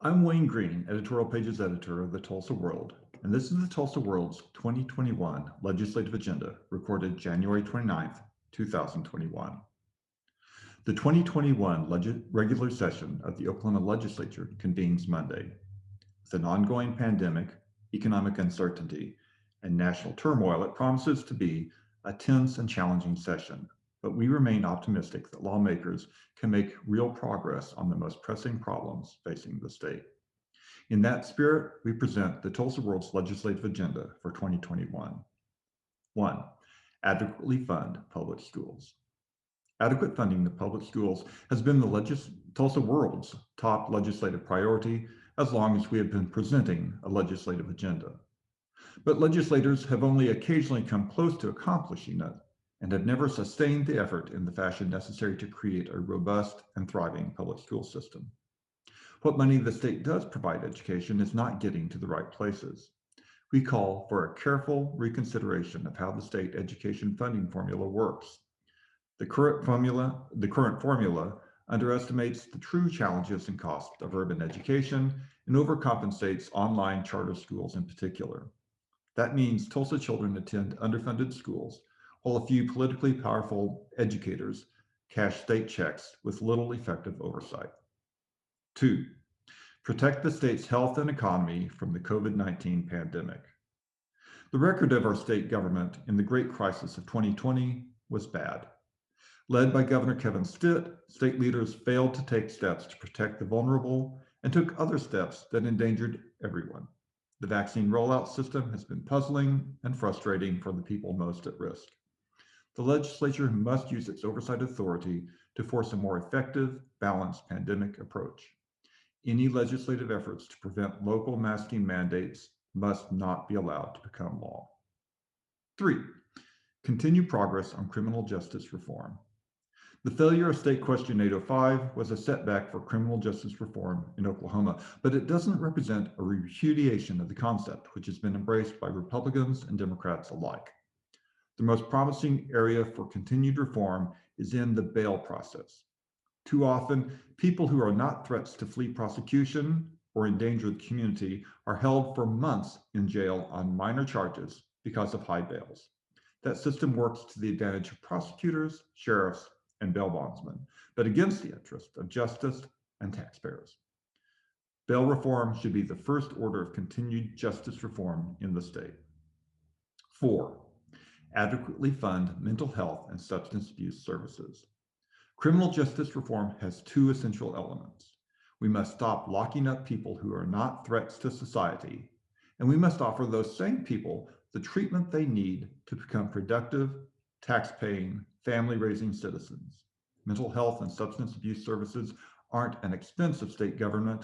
I'm Wayne Green, editorial pages editor of the Tulsa World, and this is the Tulsa World's 2021 legislative agenda, recorded January 29th, 2021. The 2021 regular session of the Oklahoma legislature convenes Monday. With an ongoing pandemic, economic uncertainty, and national turmoil, it promises to be a tense and challenging session, but we remain optimistic that lawmakers can make real progress on the most pressing problems facing the state. In that spirit, we present the Tulsa World's legislative agenda for 2021. 1. Adequately fund public schools. Adequate funding of public schools has been the Tulsa World's top legislative priority as long as we have been presenting a legislative agenda. But legislators have only occasionally come close to accomplishing it and have never sustained the effort in the fashion necessary to create a robust and thriving public school system. What money the state does provide education is not getting to the right places. We call for a careful reconsideration of how the state education funding formula works. The current formula underestimates the true challenges and costs of urban education and overcompensates online charter schools in particular. That means Tulsa children attend underfunded schools, while a few politically powerful educators cash state checks with little effective oversight. 2. Protect the state's health and economy from the COVID-19 pandemic. The record of our state government in the great crisis of 2020 was bad. Led by Governor Kevin Stitt, state leaders failed to take steps to protect the vulnerable and took other steps that endangered everyone. The vaccine rollout system has been puzzling and frustrating for the people most at risk. The legislature must use its oversight authority to force a more effective, balanced pandemic approach. Any legislative efforts to prevent local masking mandates must not be allowed to become law. 3. Continue progress on criminal justice reform. The failure of State Question 805 was a setback for criminal justice reform in Oklahoma, but it doesn't represent a repudiation of the concept, which has been embraced by Republicans and Democrats alike. The most promising area for continued reform is in the bail process. Too often, people who are not threats to flee prosecution or endanger the community are held for months in jail on minor charges because of high bails. That system works to the advantage of prosecutors, sheriffs, and bail bondsmen, but against the interest of justice and taxpayers. Bail reform should be the first order of continued justice reform in the state. 4. Adequately fund mental health and substance abuse services. Criminal justice reform has two essential elements. We must stop locking up people who are not threats to society, and we must offer those same people the treatment they need to become productive, tax-paying, family-raising citizens. Mental health and substance abuse services aren't an expense of state government.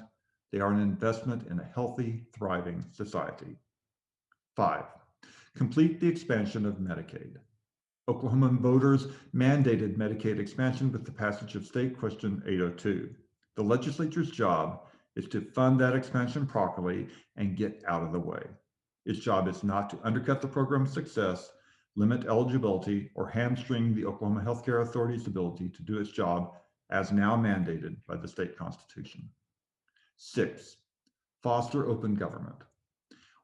They are an investment in a healthy, thriving society. 5. Complete the expansion of Medicaid. Oklahoma voters mandated Medicaid expansion with the passage of State Question 802. The legislature's job is to fund that expansion properly and get out of the way. Its job is not to undercut the program's success, limit eligibility, or hamstring the Oklahoma Healthcare Authority's ability to do its job as now mandated by the state constitution. 6. Foster open government.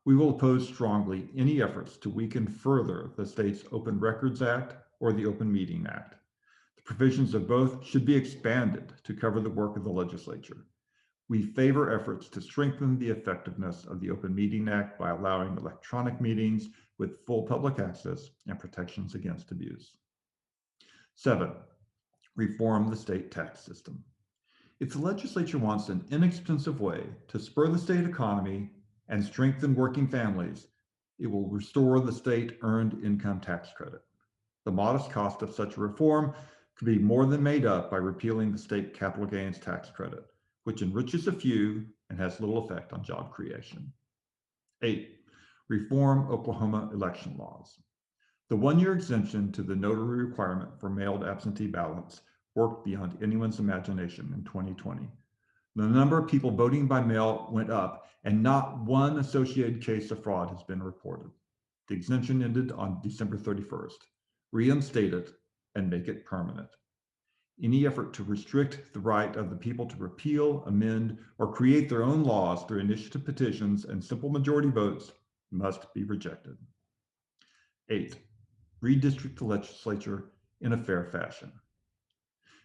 We will oppose strongly any efforts to weaken further the state's Open Records Act or the Open Meeting Act. The provisions of both should be expanded to cover the work of the legislature. We favor efforts to strengthen the effectiveness of the Open Meeting Act by allowing electronic meetings with full public access and protections against abuse. 7. Reform the state tax system. If the legislature wants an inexpensive way to spur the state economy and strengthen working families, it will restore the state earned income tax credit. The modest cost of such a reform could be more than made up by repealing the state capital gains tax credit, which enriches a few and has little effect on job creation. 8. Reform Oklahoma election laws. The one-year exemption to the notary requirement for mailed absentee ballots worked beyond anyone's imagination in 2020. The number of people voting by mail went up, and not one associated case of fraud has been reported. The exemption ended on December 31st. Reinstate it and make it permanent. Any effort to restrict the right of the people to repeal, amend, or create their own laws through initiative petitions and simple majority votes must be rejected. 8, redistrict the legislature in a fair fashion.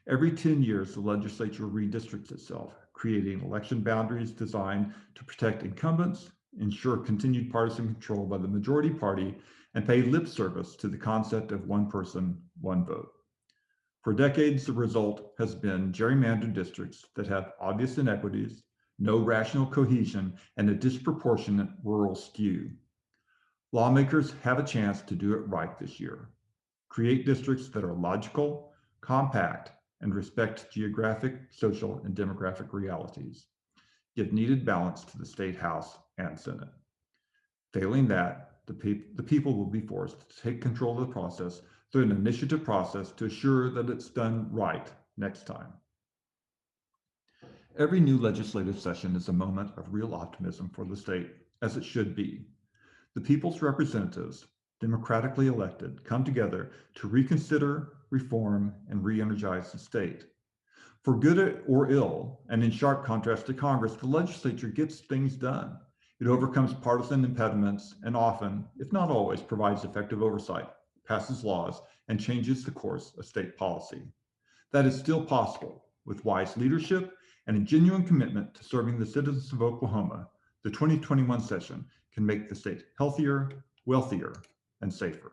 Every 10 years, the legislature redistricts itself, creating election boundaries designed to protect incumbents, ensure continued partisan control by the majority party, and pay lip service to the concept of one person, one vote. For decades, the result has been gerrymandered districts that have obvious inequities, no rational cohesion, and a disproportionate rural skew. Lawmakers have a chance to do it right this year. Create districts that are logical, compact, and respect geographic, social, and demographic realities. Give needed balance to the State House and Senate. Failing that, the people will be forced to take control of the process through an initiative process to assure that it's done right next time. Every new legislative session is a moment of real optimism for the state, as it should be. The people's representatives, democratically elected, come together to reconsider, reform, and re-energize the state. For good or ill, and in sharp contrast to Congress, the legislature gets things done. It overcomes partisan impediments and often, if not always, provides effective oversight, passes laws, and changes the course of state policy. That is still possible. With wise leadership and a genuine commitment to serving the citizens of Oklahoma, the 2021 session can make the state healthier, wealthier, and safer.